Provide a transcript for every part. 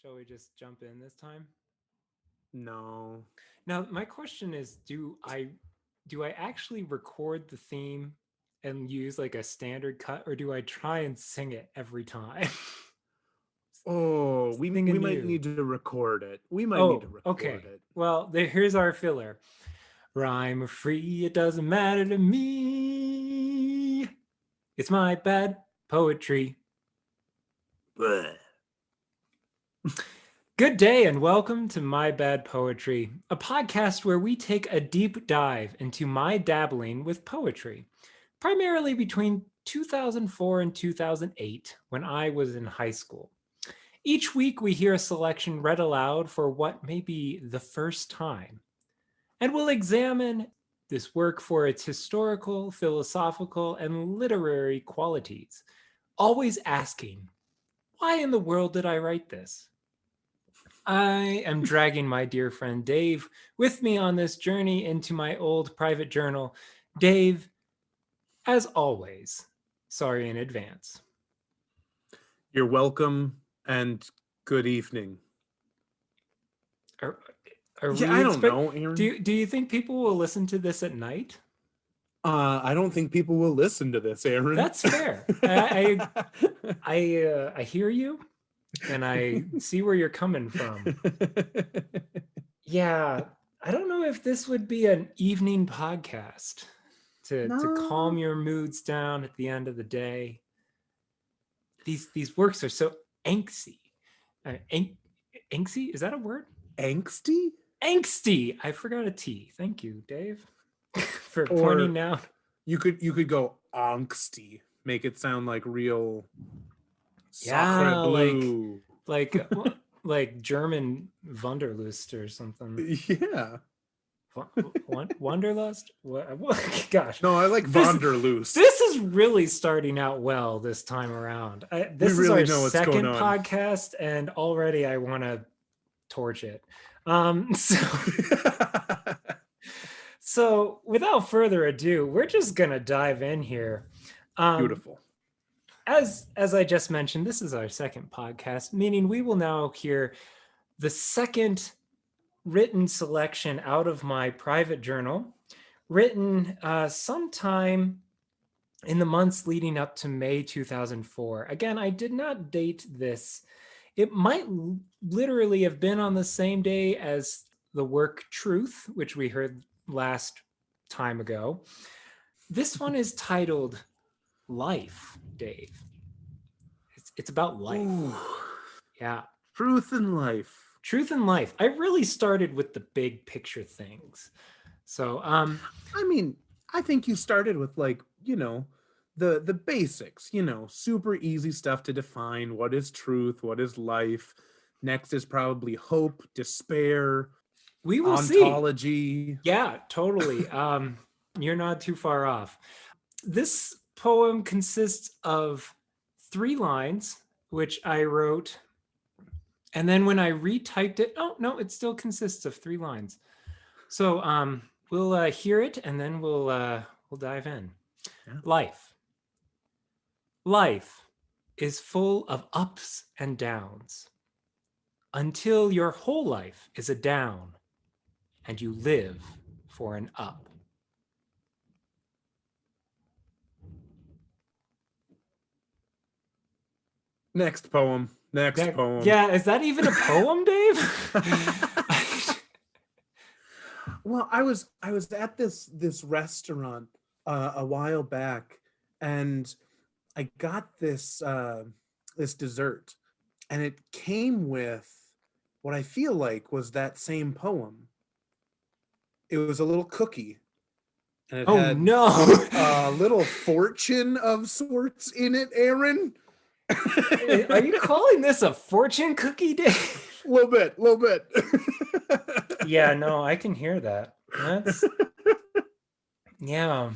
Shall we just jump in this time? No. Now, my question is, do I actually record the theme and use like a standard cut, or do I try and sing it every time? Oh, we Sing we might anew. need to record it. We might need to Oh, record okay. it. Well, here's our filler. Rhyme or free, it doesn't matter to me. It's my bad poetry. Bleh. Good day and welcome to My Bad Poetry, a podcast where we take a deep dive into my dabbling with poetry, primarily between 2004 and 2008 when I was in high school. Each week we hear a selection read aloud for what may be the first time, and we'll examine this work for its historical, philosophical, and literary qualities, always asking, why in the world did I write this? I am dragging my dear friend Dave with me on this journey into my old private journal. Dave, as always, sorry in advance. You're welcome and good evening. Are, are Yeah, we I don't expect? know, Do Aaron. you, do you think people will listen to this at night? I don't think people will listen to this, Aaron. That's fair. I hear you, and I see where you're coming from. Yeah, I don't know if this would be an evening podcast to calm No. your moods down at the end of the day. These works are so angsty. Uh, ang- Angsty, is that a word? Angsty? Angsty. I forgot a T. Thank you, Dave, for Or pointing out. you could go angsty. Make it sound like real sacre Yeah, blue. like German Wunderlust or something. Yeah. Wanderlust? What? Gosh, No, I like this Vonderloose. this is really starting out well this time around. We This is really our know what's going second on. podcast, and already I want to torch it. So so without further ado, we're just gonna dive in here. Um, Beautiful. as I just mentioned, this is our second podcast, meaning we will now hear the second written selection out of my private journal, written sometime in the months leading up to May 2004. Again, I did not date this. It might literally have been on the same day as the work Truth, which we heard last time ago. This one is titled Life, Dave. It's about life. Ooh, Yeah. truth in life. Truth in life. I really started with the big picture things. So, I mean, I think you started with the basics, super easy stuff to define what is truth, what is life. Next is probably hope, despair, we will see. ontology. Yeah, totally. You're not too far off. This poem consists of 3 lines, which I wrote. And then when I retyped it, oh, no, it still consists of 3 lines. So we'll hear it and then we'll dive in. Yeah. Life. Life is full of ups and downs until your whole life is a down and you live for an up. Next poem. Next poem. Yeah, is that even a poem, Dave? Well, I was at this restaurant a while back, and I got this dessert, and it came with what I feel like was that same poem. It was a little cookie, and it Oh had no. a little fortune of sorts in it, Aaron. Are you calling this a fortune cookie, Dave? Little bit, little bit. Yeah, no, I can hear that. That's yeah.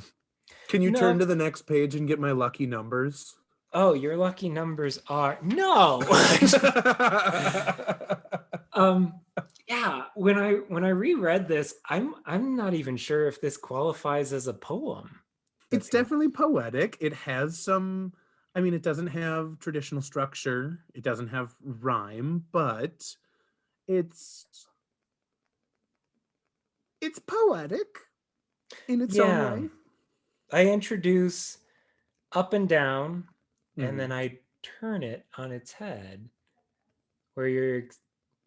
Can you You turn know, to the next page and get my lucky numbers? oh, your lucky numbers are no. um yeah, when I reread this, I'm not even sure if this qualifies as a poem. It's definitely poetic. It has some I mean, it doesn't have traditional structure, it doesn't have rhyme, but it's it's poetic in its own Yeah, way. I introduce up and down, and Hmm. then I turn it on its head, where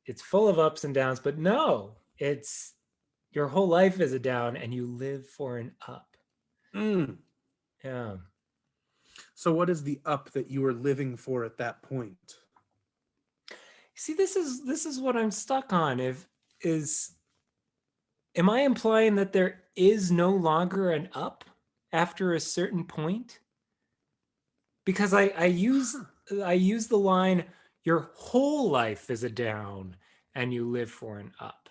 it's full of ups and downs, but no, it's your whole life is a down, and you live for an up. Mm. Yeah. So, what is the up that you were living for at that point? See, this is what I'm stuck on. If is Am I implying that there is no longer an up after a certain point? Because Huh. I use the line, your whole life is a down and you live for an up.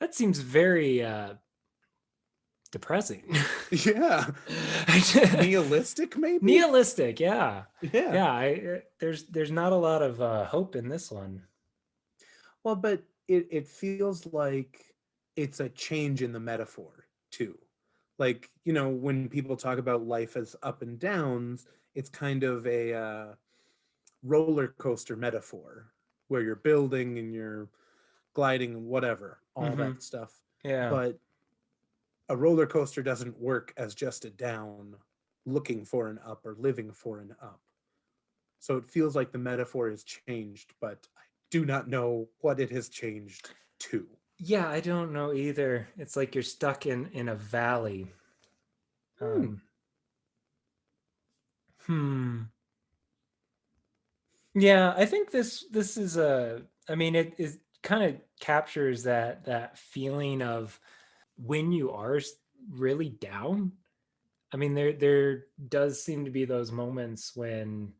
That seems very depressing. Yeah. Nihilistic, maybe? Nihilistic, yeah. Yeah. Yeah, there's not a lot of hope in this one. Well, but it feels like it's a change in the metaphor too. Like, when people talk about life as up and downs, it's kind of a roller coaster metaphor where you're building and you're gliding and whatever, all Mm-hmm. that stuff. Yeah. But a roller coaster doesn't work as just a down looking for an up or living for an up. So it feels like the metaphor has changed, but I do not know what it has changed to. Yeah, I don't know either. It's like you're stuck in a valley. Hmm. Um, hmm. Yeah, I think this is a. I mean, it is kind of captures that feeling of when you are really down. I mean, there does seem to be those moments when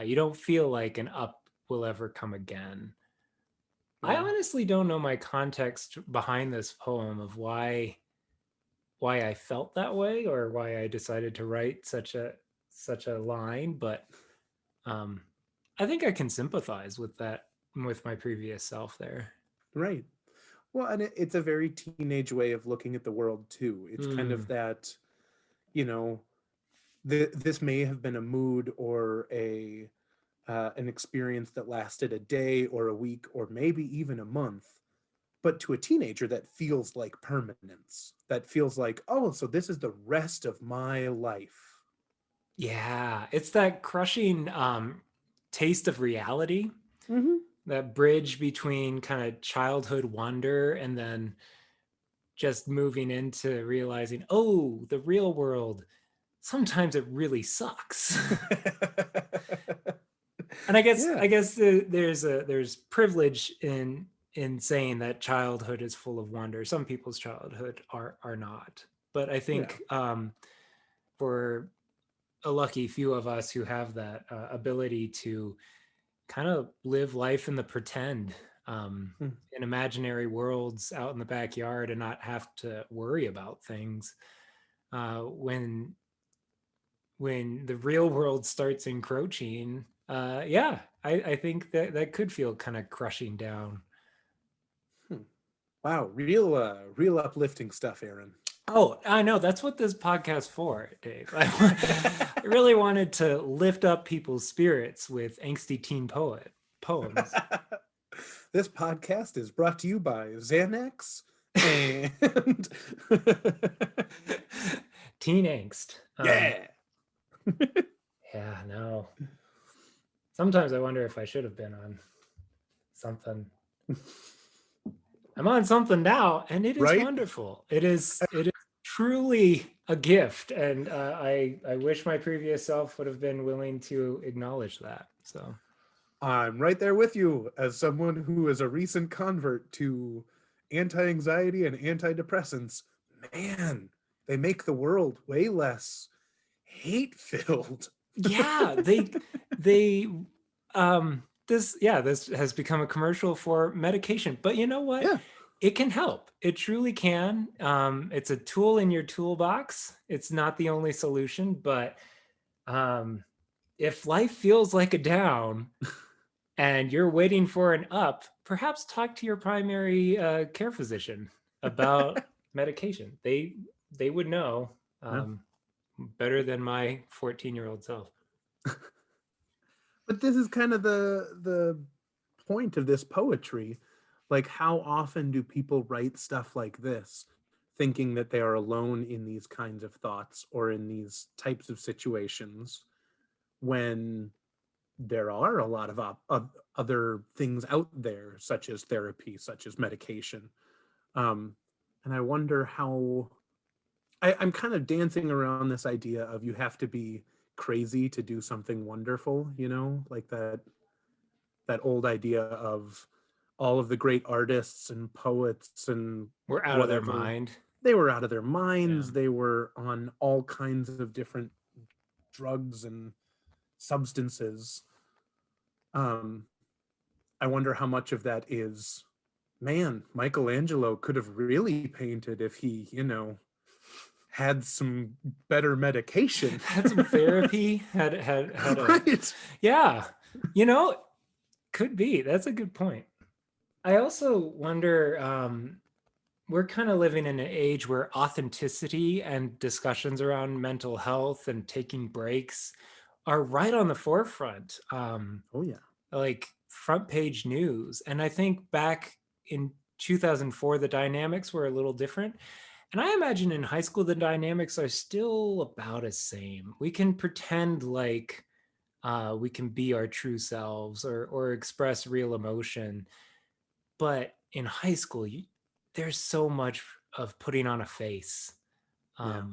you don't feel like an up will ever come again. I Yeah. honestly don't know my context behind this poem of why I felt that way or why I decided to write such a line, but um, I think I can sympathize with that with my previous self there. Right. Well, and it's a very teenage way of looking at the world too. It's kind of Mm, that, you know, this may have been a mood or a an experience that lasted a day or a week or maybe even a month, but to a teenager that feels like permanence. That feels like, oh, so this is the rest of my life. yeah, it's that crushing taste of reality, Mm-hmm. that bridge between kind of childhood wonder and then just moving into realizing, oh, the real world, sometimes it really sucks. And Yeah. I guess there's privilege in saying that childhood is full of wonder. Some people's childhood are not, but I Yeah. think for a lucky few of us who have that ability to kind of live life in the pretend, Mm. in imaginary worlds out in the backyard and not have to worry about things, when the real world starts encroaching, yeah, I think that could feel kind of crushing down. Hmm. Wow, real uplifting stuff, Aaron. Oh, I know. That's what this podcast's for, Dave. I really wanted to lift up people's spirits with angsty teen poems. This podcast is brought to you by Xanax and Teen angst. yeah. Yeah, no. Sometimes I wonder if I should have been on something. I'm on something now, and it is Right? wonderful. It is truly a gift, and I wish my previous self would have been willing to acknowledge that. So I'm right there with you as someone who is a recent convert to anti-anxiety and antidepressants. Man, they make the world way less hate-filled. yeah, they this yeah, this has become a commercial for medication, but you know what? Yeah. It can help. It truly can. It's a tool in your toolbox. It's not the only solution, but um, if life feels like a down and you're waiting for an up, perhaps talk to your primary care physician about medication. They would know Yeah. better than my 14-year-old self. But this is kind of the point of this poetry. Like, how often do people write stuff like this, thinking that they are alone in these kinds of thoughts or in these types of situations, when there are a lot of other things out there, such as therapy, such as medication. Um, and I wonder how I'm kind of dancing around this idea of you have to be crazy to do something wonderful, like that old idea of all of the great artists and poets and We're out of their whatever. mind. They were out of their Yeah. minds. They were on all kinds of different drugs and substances. Um, I wonder how much of that is, man, Michelangelo could have really painted if he, had some better medication. Had some therapy, had a, Right. yeah, you know, could be. That's a good point. I also wonder, we're kind of living in an age where authenticity and discussions around mental health and taking breaks are right on the forefront. Oh yeah. Like front page news. And I think back in 2004, the dynamics were a little different. And I imagine in high school, the dynamics are still about the same. We can pretend like we can be our true selves or express real emotion. But in high school, there's so much of putting on a face. Yeah.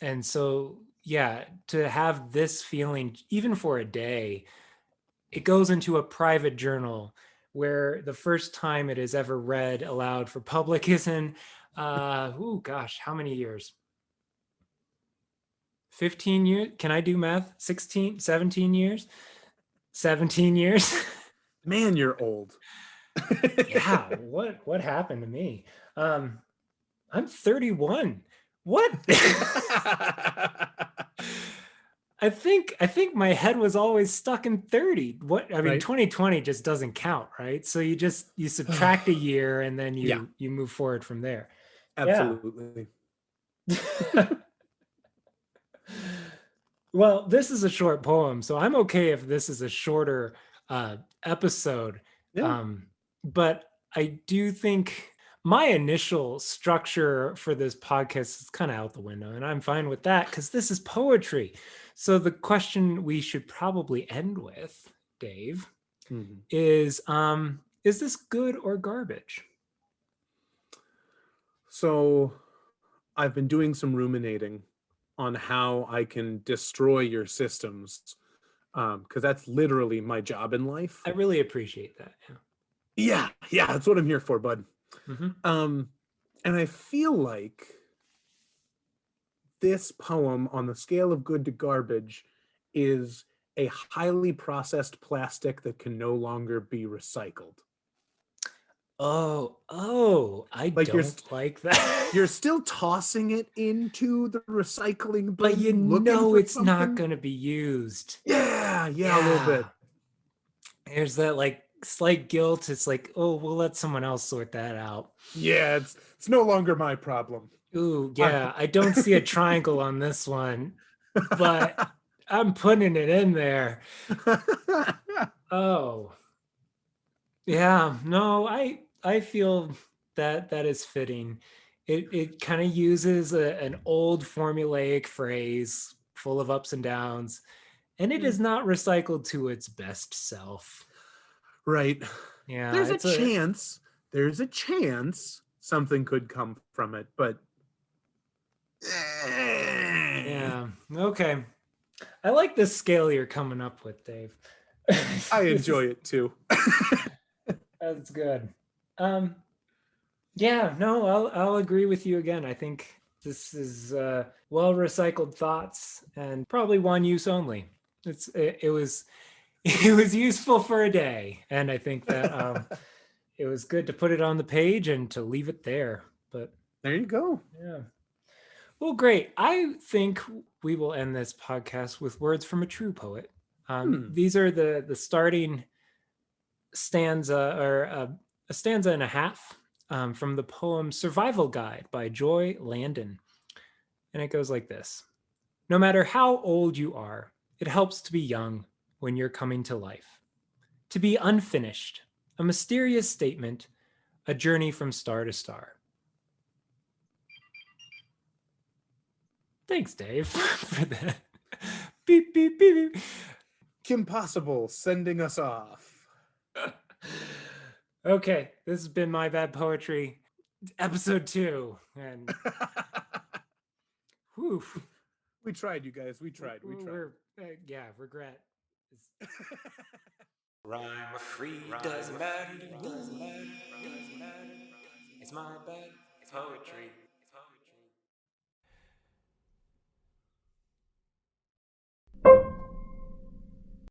And so, yeah, to have this feeling, even for a day, it goes into a private journal where the first time it is ever read aloud for public is in, oh gosh, how many years? 15 years? Can I do math? 16, 17 years? 17 years? Man, you're old. Yeah, what happened to me? I'm 31. What? I think my head was always stuck in 30. What I mean, Right. 2020 just doesn't count, right? So you subtract a year and then Yeah, you move forward from there. Yeah. absolutely. Well, this is a short poem, so I'm okay if this is a shorter episode. Yeah. Um, but I do think my initial structure for this podcast is kind of out the window, and I'm fine with that because this is poetry. So the question we should probably end with, Dave, Mhm. is this good or garbage? So I've been doing some ruminating on how I can destroy your systems, because that's literally my job in life. I really appreciate that. Yeah, yeah, that's what I'm here for, bud. Yeah. Hmm. Um, and I feel like this poem, on the scale of good to garbage, is a highly processed plastic that can no longer be recycled. I Like don't like that. you're still tossing it into the recycling But you bin, looking know for it's not something. going to be used. Yeah, yeah, a little Yeah. bit. There's that like slight guilt. It's like, oh, we'll let someone else sort that out. Yeah, it's no longer my problem. Ooh, I- yeah. I don't see a triangle on this one, but I'm putting it in there. Oh, yeah. No, I feel that is fitting. It kind of uses an old formulaic phrase full of ups and downs, and it is not recycled to its best self. Right. Yeah, There's a it's a chance. There's a chance something could come from it, but yeah. Okay. I like this scale you're coming up with, Dave. I This is enjoy it too. that's good. Um, yeah, no, I'll agree with you again. I think this is well recycled thoughts and probably one use only. It was it was useful for a day, and I think that it was good to put it on the page and to leave it there. But There you go. yeah. Well, great. I think we will end this podcast with words from a true poet. Hmm. These are the starting stanza or a stanza and a half from the poem Survival Guide by Joy Landon. And it goes like this: No matter how old you are, It helps to be young when you're coming to life. To be unfinished, a mysterious statement, a journey from star to star. Thanks, Dave, for that. Beep, beep, beep, beep. Kim Possible sending us off. Okay, this has been My Bad Poetry, episode 2. And whew, We tried, you guys. We tried. We tried. we're, yeah, regret. Rhyme or free doesn't matter to me. It's my bad poetry.